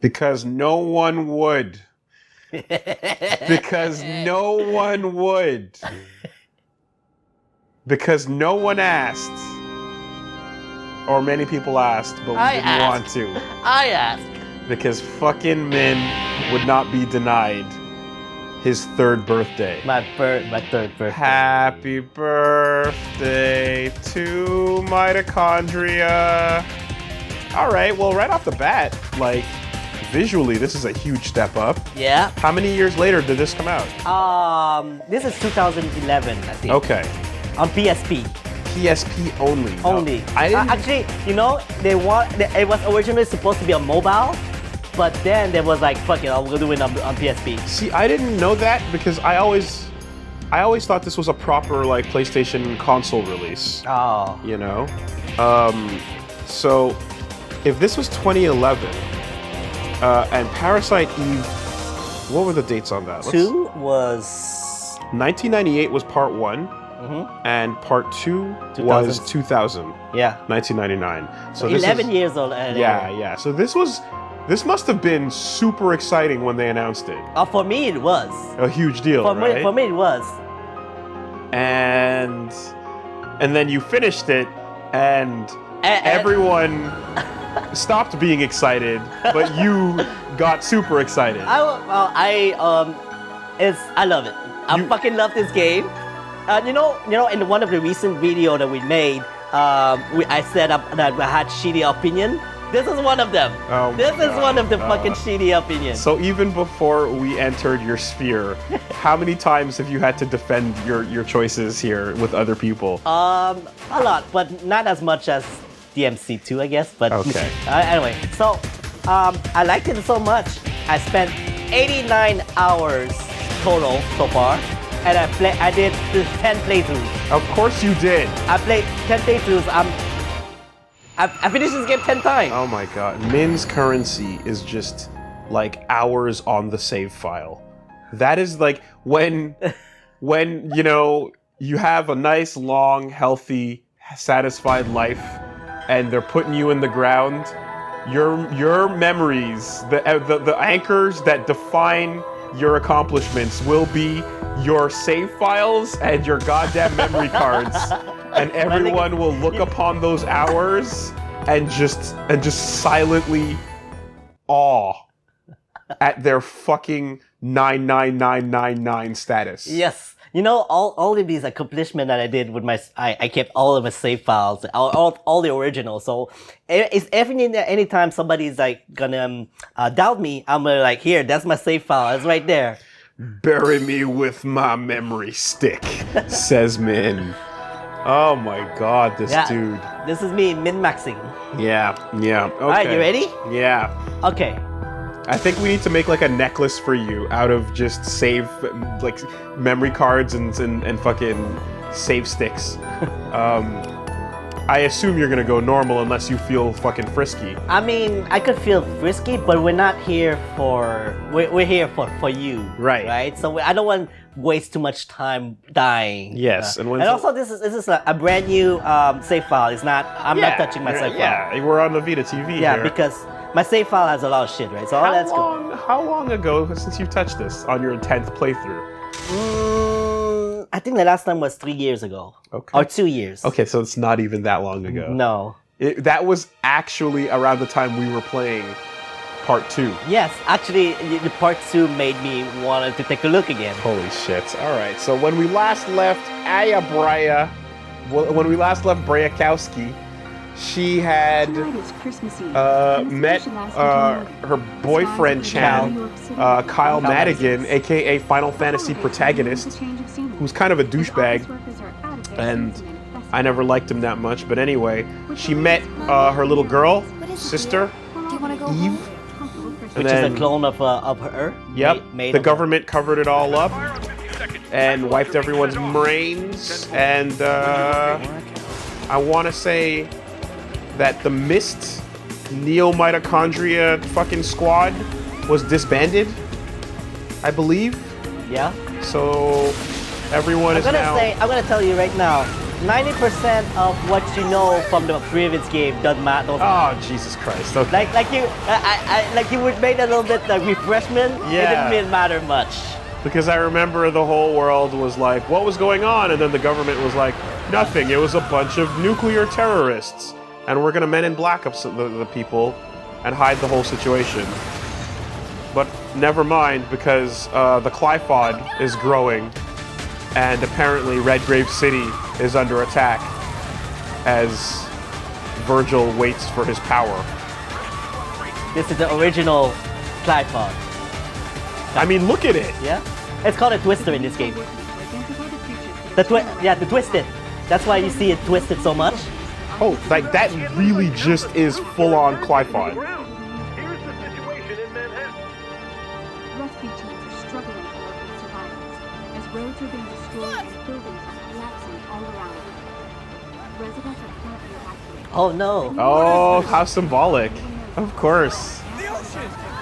Because no one would. Because no one would. Because no one asked. Or many people asked, but we didn't want to. I asked. Because fucking Min would not be denied his third birthday. My third birthday. Happy birthday to mitochondria. All right, well, right off the bat, like, visually, this is a huge step up. Yeah. How many years later did this come out? This is 2011, I think. Okay. On PSP. PSP only. Only. No, I didn't... Actually, you know, it was originally supposed to be on mobile, but then there was like, fuck it, I'm gonna do it on PSP. See, I didn't know that because I always thought this was a proper like PlayStation console release. Oh. You know? So if this was 2011 and Parasite Eve, what were the dates on that? 2 was 1998 was part 1. And part 2 was 2000. Yeah. 1999. So 11 years old. Yeah. So this must have been super exciting when they announced it. For me, it was. A huge deal, right? For me, it was. And then you finished it, and everyone stopped being excited, but you got super excited. I love it. I fucking love this game. You know, in one of the recent videos that we made, I said that I had shitty opinion. This is one of them. Oh this is one of the fucking shitty opinions. So even before we entered your sphere, how many times have you had to defend your choices here with other people? A lot, but not as much as DMC2, I guess. But okay. Anyway, so I liked it so much. I spent 89 hours total so far. And I did 10 playthroughs. Of course you did. I played 10 playthroughs. I finished this game 10 times. Oh my god. Min's currency is just like hours on the save file. That is like when you know, you have a nice, long, healthy, satisfied life and they're putting you in the ground, your memories, the anchors that define your accomplishments will be your save files and your goddamn memory cards, and everyone will look upon those hours and just silently awe at their fucking 99999 status. Yes. You know, all of these accomplishments that I did with I kept all of my save files, all the originals. So it's anytime somebody's like gonna doubt me, I'm gonna like, here, that's my save file. It's right there. Bury me with my memory stick, says Min. Oh my god, this dude. This is me min-maxing. Yeah. Okay. Alright, you ready? Yeah. Okay. I think we need to make like a necklace for you out of just save, like memory cards and fucking save sticks. I assume you're gonna go normal unless you feel fucking frisky. I mean, I could feel frisky, but we're not here for, we're here for you. Right? So I don't want to waste too much time dying. Yes. And also this is a brand new save file. It's not, I'm not touching my save file. Yeah, we're on the Vita TV here. Because my save file has a lot of shit, right? So let's go. How long ago since you touched this on your 10th playthrough? I think the last time was 3 years ago. Okay. Or 2 years. Okay, so it's not even that long ago. No. That was actually around the time we were playing part 2. Yes, actually, the part 2 made me want to take a look again. Holy shit. All right, so when we last left Brea, when we last left Breakowski, she had met her boyfriend Kyle Madigan, aka Final Fantasy protagonist, who's kind of a douchebag, and I never liked him that much. But anyway, she met her little girl, sister, Eve. Which is a clone of her? Yep, the government covered it all up and wiped everyone's brains, and I want to say that the Mist Neo Mitochondria fucking squad was disbanded, I believe. Yeah. So everyone is now... I'm gonna tell you right now, 90% of what you know from the previous game doesn't matter. Oh, Jesus Christ. Okay. Like you would make a little bit like refreshment. Yeah. It didn't really matter much. Because I remember the whole world was like, what was going on? And then the government was like, nothing. It was a bunch of nuclear terrorists. And we're going to Men in Black up the people and hide the whole situation. But never mind, because the Clyphod is growing. And apparently Redgrave City is under attack as Virgil waits for his power. This is the original Clyphod. I mean, look at it. Yeah, it's called a twister in this game. The twisted. That's why you see it twisted so much. Oh, like that really just is full-on Clyphod. Here's the situation in Manhattan. Rescue teams are struggling to locate survivors as roads are being destroyed and buildings are collapsing all around. Residents are currently evacuated. Oh no. Oh, how symbolic. Of course.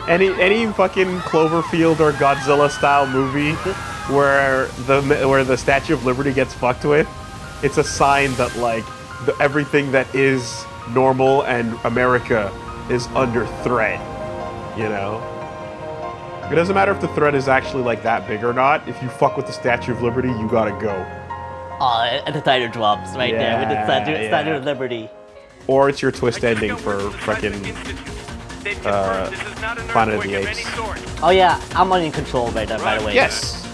Any fucking Cloverfield or Godzilla style movie where the Statue of Liberty gets fucked with, it's a sign that like everything that is normal and America is under threat. You know? It doesn't matter if the threat is actually like that big or not. If you fuck with the Statue of Liberty, you gotta go. Oh, and the title drops right there with the Statue of Liberty. Or it's your twist ending for fucking Planet of the Apes. Oh yeah, I'm on in control right now, by the way. Yes.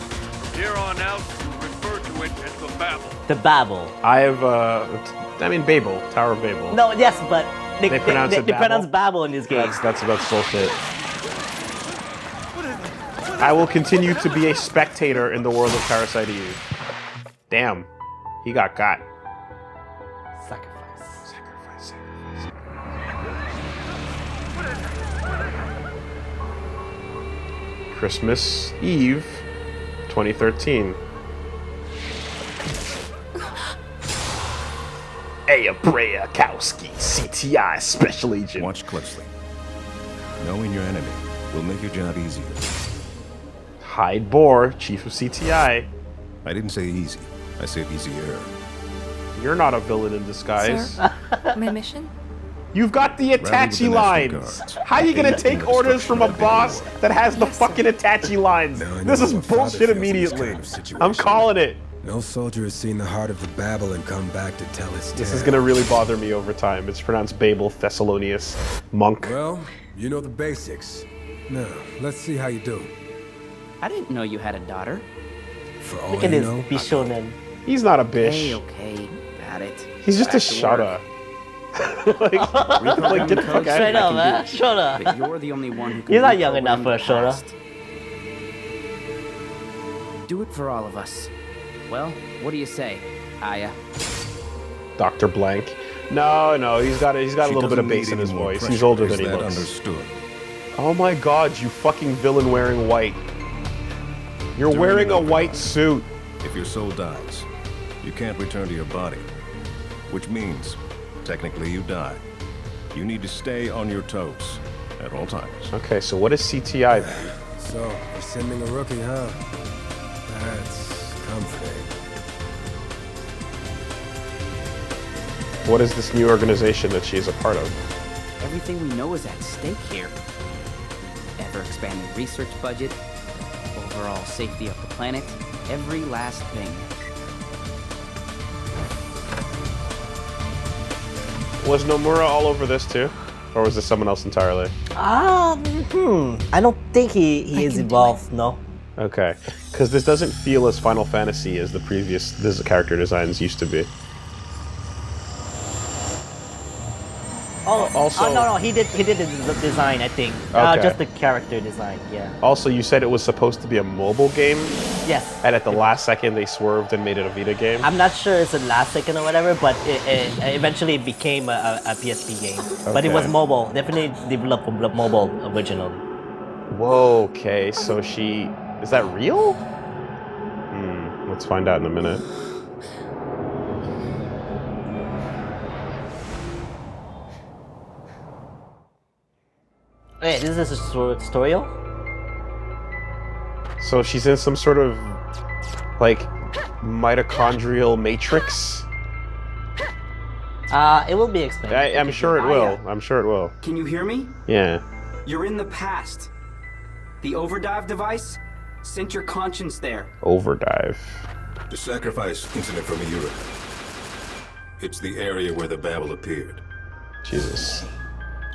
Here on out, we refer to it as the Babel. The Babel. I have Babel, Tower of Babel. No, yes, but they pronounce it they Babel? pronounce Babel in this game. That's bullshit. I will continue to be a spectator in the world of Parasite Eve. Damn, he got. Sacrifice. Christmas Eve, 2013. Hey, Brea Kowski, CTI Special Agent. Watch closely. Knowing your enemy will make your job easier. Hyde Bohr, Chief of CTI. I didn't say easy. I said easier. You're not a villain in disguise. Sir, my mission? You've got the Rally with Itachi the National lines. Guards. How are you gonna Aid in take the orders from a destruction of boss that has the fucking Itachi lines? Now I know This is how a father bullshit feels in this immediately. kind of situation. I'm calling it. No soldier has seen the heart of the Babel and come back to tell his tale. This is gonna really bother me over time. It's pronounced Babel Thessalonius Monk. Well, you know the basics. Now, let's see how you do. I didn't know you had a daughter. For all Look at you this know, Bishonen. He's not a bish. Okay, got it. He's just a Back to work. shudder. like get the fuck out Straight of up, here. man. Shona. But you're the only one who can You're not young reprogram enough for a the Shona. past. Do it for all of us. Well, what do you say, Aya? Dr. Blank. No, he's got a little bit of bass in his voice. He's older than he looks. Understood. Oh my god, you fucking villain wearing white. You're During wearing a overdrive. white suit. If your soul dies, you can't return to your body, which means technically you die. You need to stay on your toes at all times. Okay, so what is CTI then? So, we're sending a rookie, huh? That's comforting. What is this new organization that she is a part of? Everything we know is at stake here. Ever-expanding research budget, overall safety of the planet, every last thing. Was Nomura all over this too? Or was this someone else entirely? I don't think he is involved, no. Okay, because this doesn't feel as Final Fantasy as the previous character designs used to be. Also- no, he did the design, I think. Okay. Just the character design, yeah. Also, you said it was supposed to be a mobile game, Yes. and at the last second they swerved and made it a Vita game. I'm not sure it's the last second or whatever, but it eventually became a PSP game. But it was Okay. mobile, definitely developed for mobile original. Whoa, okay, so she... Is that real? Let's find out in a minute. Wait, this is a tutorial? So she's in some sort of, like, mitochondrial matrix It will be explained. I'm sure it will. I'm sure it will. Can you hear me? Yeah. You're in the past. The overdrive device sent your conscience there. Overdrive. The sacrifice incident from Europe. It's the area where the Babel appeared. Jesus.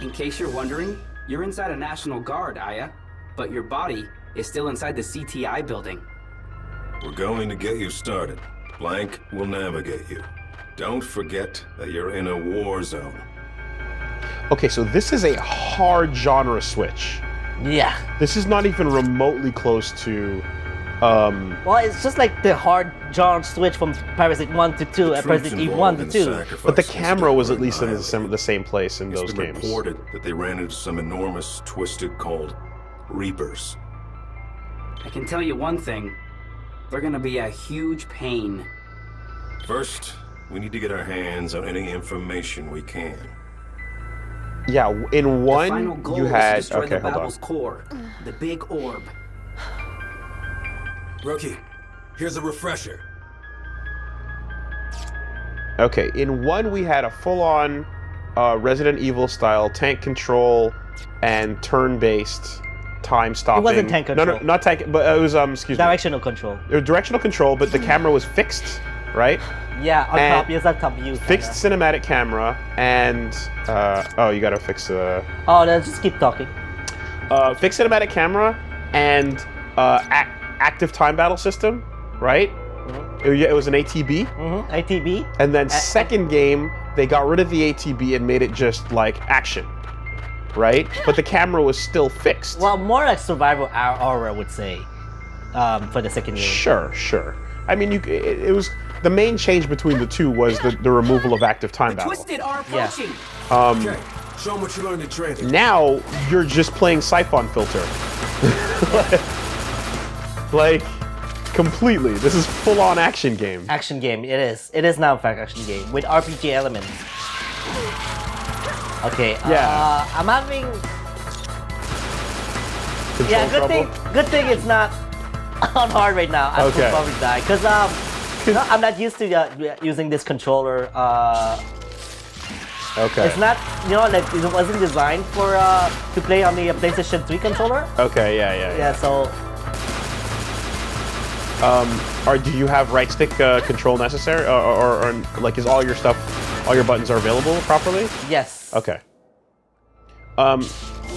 In case you're wondering, you're inside a National Guard, Aya, but your body is still inside the CTI building. We're going to get you started. Blank will navigate you. Don't forget that you're in a war zone. Okay, so this is a hard genre switch. Yeah. This is not even remotely close to. Well, it's just like the hard genre switch from Parasite 1 to 2 and Parasite Eve 1 to 2. But the camera was at least in the same place in those It's been games. reported that they ran into some enormous, twisted, cold Reapers. I can tell you one thing. They're gonna be a huge pain. First, we need to get our hands on any information we can. Yeah, in The final one goal you is had. to destroy Okay, the hold on. Babel's core, the big orb. Rookie, here's a refresher. Okay, in one we had a full-on Resident Evil style tank control and turn-based time stopping. It wasn't tank control. No, not tank, but it was excuse me. Directional control. It was directional control, but the camera was fixed, right? Yeah, on And top. Yes, on top view. Fixed cinematic camera and oh, you gotta fix the Oh, let's just keep talking. fixed cinematic camera and active time battle system, right? It was an ATB. ATB. And then second game, they got rid of the ATB and made it just like action, right? But the camera was still fixed. Well, more like survival horror, I would say, for the second game. Sure. I mean, it was the main change between the two was the removal of active time battle. Twisted are approaching. Okay, show them what you learned in training. Now you're just playing Siphon Filter, like completely. This is full-on action game. Action game. It is. It is now in fact action game with RPG elements. Okay. Yeah. I'm having. Control Yeah. trouble? Good thing it's not on hard right now. I Okay. will probably die because no, I'm not used to using this controller. Okay. It's not, like it wasn't designed for to play on the PlayStation 3 controller. Okay. Yeah. Yeah. So Or do you have right stick control necessary, or like is all your stuff, all your buttons are available properly? yes. Okay.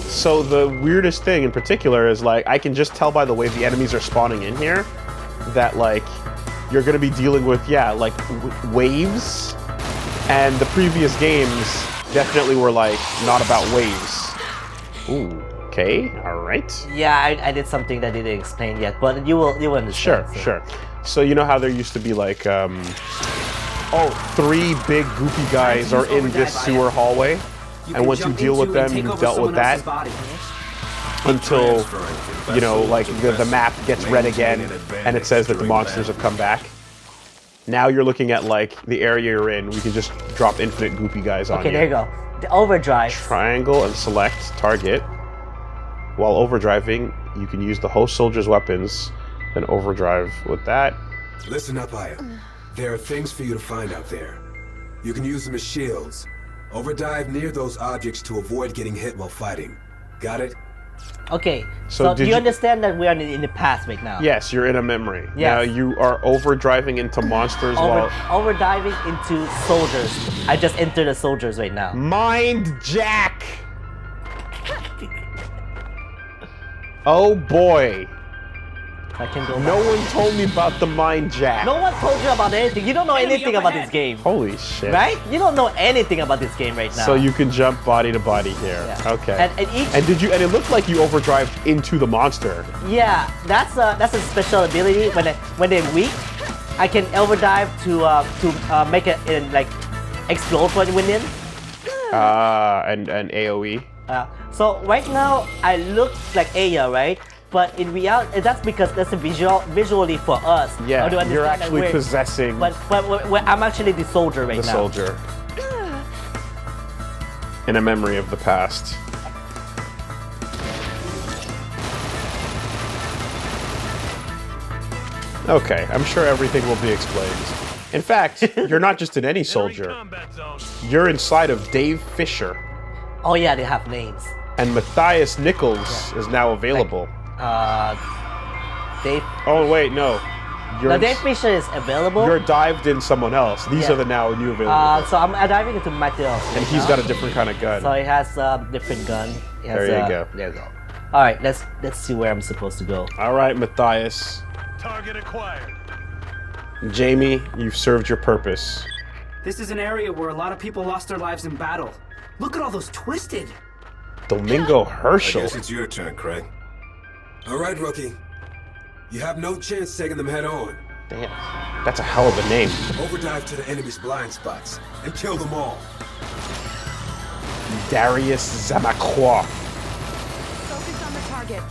So the weirdest thing in particular is like I can just tell by the way the enemies are spawning in here that like you're gonna be dealing with like waves, and the previous games definitely were like not about waves. Ooh. Okay. All right. Yeah, I did something that didn't explain yet, but you will understand. Sure. So you know how there used to be like, three big goopy guys are in this sewer hallway, and once you deal with them, you've dealt with that until like the map gets red again, and it says that the monsters have come back. Now you're looking at like the area you're in. We can just drop infinite goopy guys on you. Okay, there you go. The overdrive. Triangle and select target. While overdriving, you can use the host soldier's weapons, then overdrive with that. Listen up, Aya. There are things for you to find out there. You can use them as shields. Overdive near those objects to avoid getting hit while fighting. Got it? Okay. So So do did you you- understand that we are in the past right now? Yes, you're in a memory. Yes. Now you are overdriving into monsters while... Overdiving into soldiers. I just entered the soldiers right now. Mind Jack! Oh boy. I can go No back. one told me about the Mind Jack. No one told you about anything. You don't know Enemy anything up about ahead. this game. Holy shit. Right? You don't know anything about this game right now. So you can jump body to body here. Yeah. Okay. And each And it looked like you overdrived into the monster. Yeah, that's a special ability. When they're weak, I can overdive to make it like explode from within. And AoE. So right now I look like Aya, right? But in reality, that's because that's a visually for us. Yeah, Or do you you're understand that actually we're- possessing But I'm actually the soldier right the now. soldier. In a memory of the past. Okay, I'm sure everything will be explained. In fact, you're not just in any soldier. Combat zone. You're inside of Dave Fisher. Oh yeah, they have names. And Matthias Nichols is now available. Dave. Oh, wait, no. No, Dave Fisher is available. You're dived in someone else. These Yeah. are the now new available. So I'm diving into Matthias. And he's got a different kind of gun. So he has a different gun. He has, There you go. There you go. All right, let's see where I'm supposed to go. All right, Matthias. Target acquired. Jamie, you've served your purpose. This is an area where a lot of people lost their lives in battle. Look at all those twisted. Domingo I Herschel. guess it's your turn, Craig. All right, rookie. You have no chance taking them head on. Damn, that's a hell of a name. Overdrive to the enemy's blind spots and kill them all. Darius Zamacroix. Focus on the target.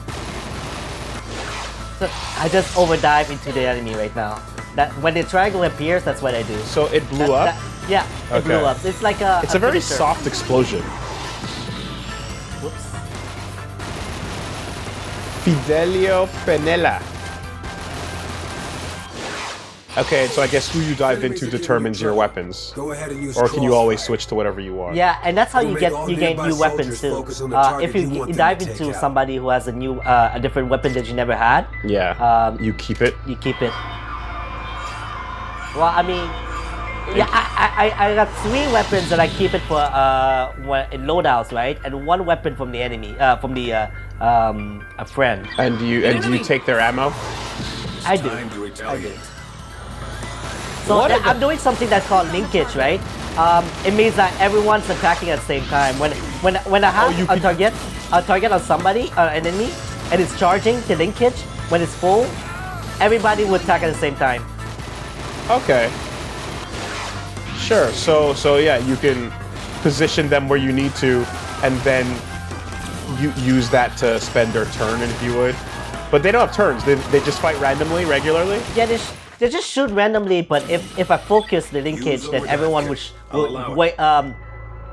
So I just overdive into the enemy right now. That when the triangle appears, that's what I do. So it blew up? Yeah, it blew Okay. up. It's like a. It's a very finisher. soft explosion. Whoops. Fidelio Penella. Okay, so I guess who you dived into determines your weapons. Go ahead and use Or can you always crossfire. switch to whatever you want? Yeah, and that's how It'll you make get all you gain nearby new weapons soldiers too. focus on the If target you you want them dive to into take out. somebody who has a different weapon that you never had, Yeah. You keep it. you keep it. Well, I mean, yeah, I got 3 weapons that I keep it for in loadouts, right? And 1 weapon from the enemy, from the a friend. And do you take their ammo? I do. Time to retaliate. So What are the- I'm doing something that's called linkage, right? It means that everyone's attacking at the same time. When I have you a can- target on somebody, an enemy, and it's charging the linkage, when it's full, everybody will attack at the same time. Okay. Sure. So yeah, you can position them where you need to, and then you use that to spend their turn, if you would. But they don't have turns. They just fight randomly, regularly. Yeah, they just shoot randomly, but if I focus the linkage, then everyone would I'll allow wait,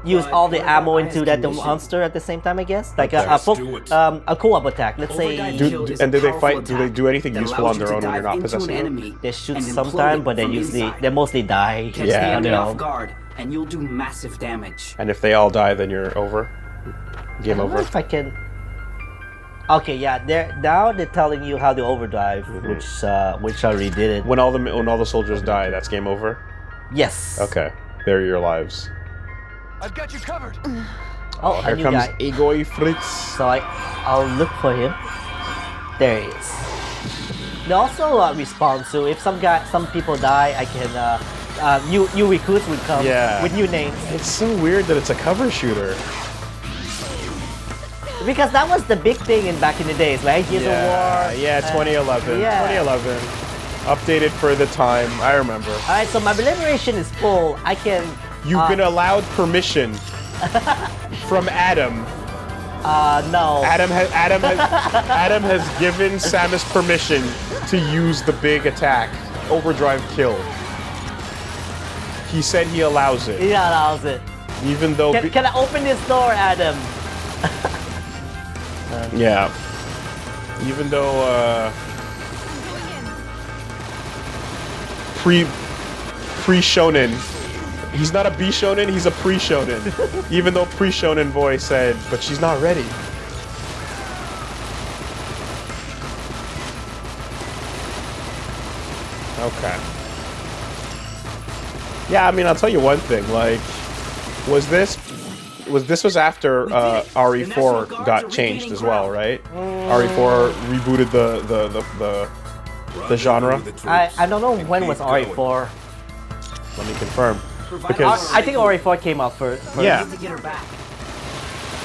use But all the what ammo about into that ice condition? monster at the same time, I guess. Like Let's do it. a co-op attack. Let's say Overdrive And do they powerful fight? Do they attack do anything that useful allows on you their to own when you're dive not into possessing an them? enemy they shoot and implode sometime, it but from inside. they mostly die. Catch Yeah. the on enemy their off own. guard, and you'll do massive damage. And if they all die, then you're over. Game I don't know over. if I can. Okay, yeah. They're telling you how to overdrive, which I already did it. When all the soldiers die, that's game over. Yes. Okay, there are your lives. I've got you covered. Oh, a Here new comes guy. Egoy Fritz. So I'll look for him. There he is. They also respawn. So if some people die, I can new recruits would come Yeah. with new names. It's so weird that it's a cover shooter. Because that was the big thing back in the days, right? Gears of War. Yeah, 2011. yeah. 2011. Updated for the time. I remember. All right, so my liberation is full. I can. You've been allowed permission from Adam. No. Adam has given Samus permission to use the big attack, overdrive kill. He said he allows it, He allows it. even though. Can I open this door, Adam? Yeah. Even though pre-shonen. He's not a B shonen, he's a pre-shonen. Even though pre-shonen boy said, but she's not ready. Okay. Yeah, I mean, I'll tell you one thing. Like, this was after RE4 got changed as well, right? RE4 rebooted the genre. I don't know when was RE4. Let me confirm. Because I think RE4 came out first. yeah, To get her back.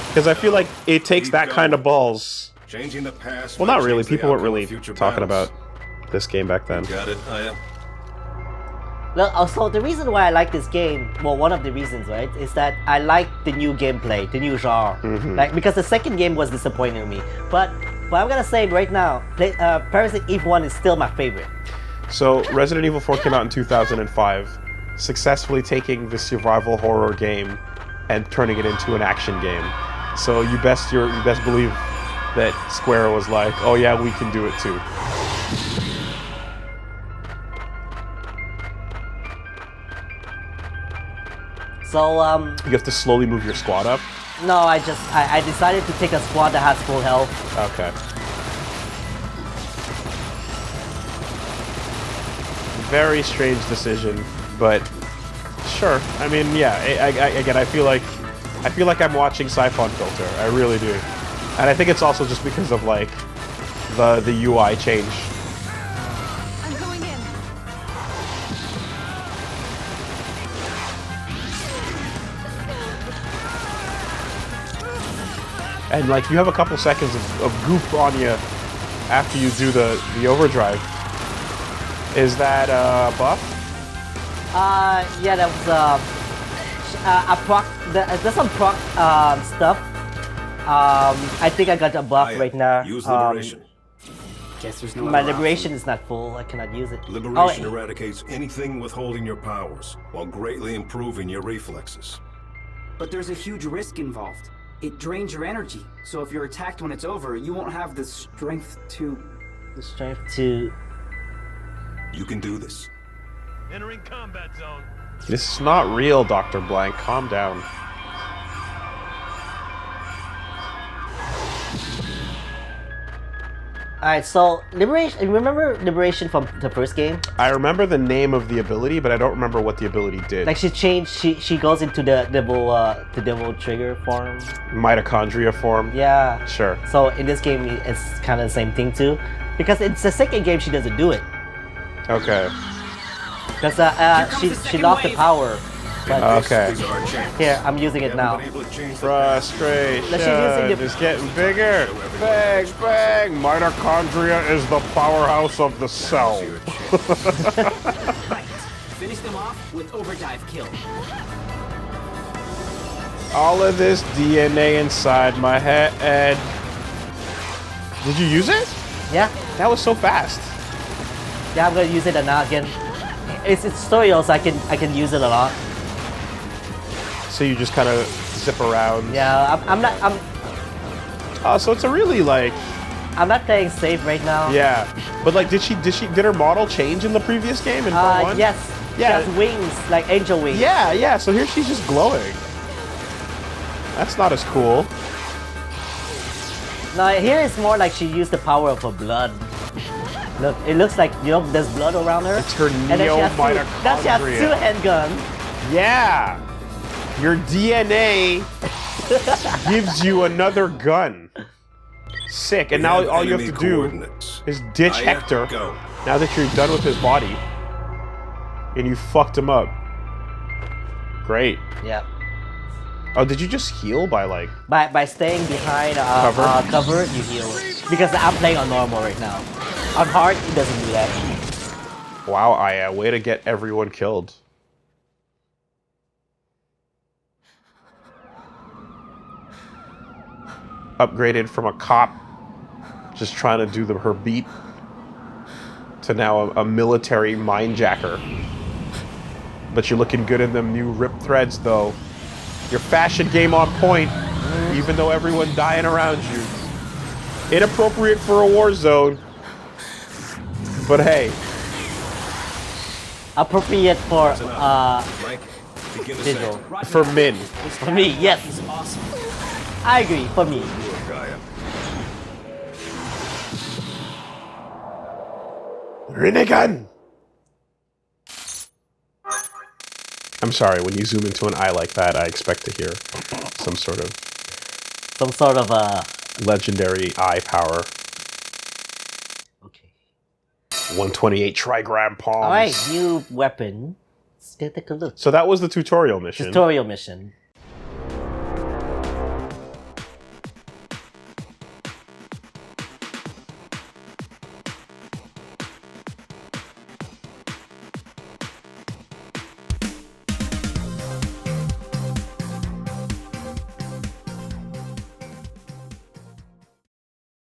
because I feel like it takes that kind of balls. Changing the past. Well, might not really. change the People weren't outcome of really future talking battles. about this game back then. Got it, Aya? Look, so the reason why I like this game, well, one of the reasons, right, is that I like the new gameplay, the new genre. Like, because the second game was disappointing to me. But I'm gonna say right now, Parasite Eve 1 is still my favorite. So Resident Evil 4 came out in 2005, successfully taking the survival horror game and turning it into an action game. So you best believe that Square was like, oh yeah, we can do it too. So You have to slowly move your squad up. no, I decided to take a squad that has full health. Okay. Very strange decision, but sure. I mean, yeah. Again, I feel like I'm watching Siphon Filter. I really do, and I think it's also just because of like the UI change. I'm going in. And like you have a couple seconds of goop on you after you do the overdrive. Is that buff? Yeah, that was a proc. There's some proc stuff. I think I got a buff Aya, right now. Use liberation. Guess there's no My other liberation option. is not full. I cannot use it. Liberation eradicates anything withholding your powers, while greatly improving your reflexes. But there's a huge risk involved. It drains your energy, so if you're attacked when it's over, you won't have the strength to... The strength to. You can do this. Entering combat zone. This is not real, Dr. Blank. Calm down. Alright, so liberation. Remember liberation from the first game? I remember the name of the ability, but I don't remember what the ability did. Like she changed. She goes into the devil trigger form. Mitochondria form. Yeah. Sure. So in this game, it's kind of the same thing too, because it's the second game she doesn't do it. Okay. Because comes the she second lost the wave. power. But Okay. These are our chances. here, I'm using We it haven't now. been able to change the Frustration Let's just use the- is getting bigger. Bang, bang. Mitochondria is the powerhouse of the cell. Right. Finish them off with overdrive kill. All of this DNA inside my head. Did you use it? Yeah, That was so fast. yeah, I'm gonna use it now again. It's tutorial, so I can use it a lot. So you just kind of zip around. Yeah, So it's a really like, I'm not playing safe right now. yeah. But like, did her model change in the previous game in part one? Yes. Yeah. She has wings, like angel wings. Yeah, yeah. So here she's just glowing. That's not as cool. No, here it's more like she used the power of her blood. Look, it looks like, you know, there's blood around her. It's her And then she has now she has two neo-mitochondria. handguns. Yeah. Your DNA gives you another gun. Sick. And We now have all you have enemy to do coordinates. is ditch Aya, Hector. go. Now that you're done with his body. And you fucked him up. Great. Yeah. Oh, did you just heal by like... By staying behind cover, you heal. Because I'm playing on normal right now. On hard, it doesn't do that. Wow, Aya, way to get everyone killed. Upgraded from a cop just trying to do her beat to now a military mindjacker. But you're looking good in them new ripped threads, though. Your fashion game on point, even though everyone dying around you. Inappropriate for a war zone. But hey, Appropriate for Mike, begin the visual. sector. for Min. For me, yes. Awesome. I agree, for me. Look, Aya. Rinnegan! I'm sorry, when you zoom into an eye like that, I expect to hear some sort of Some sort of legendary eye power. okay. 128 trigram palms. Alright, new weapon. Let's take a look. So that was the tutorial mission. Tutorial mission.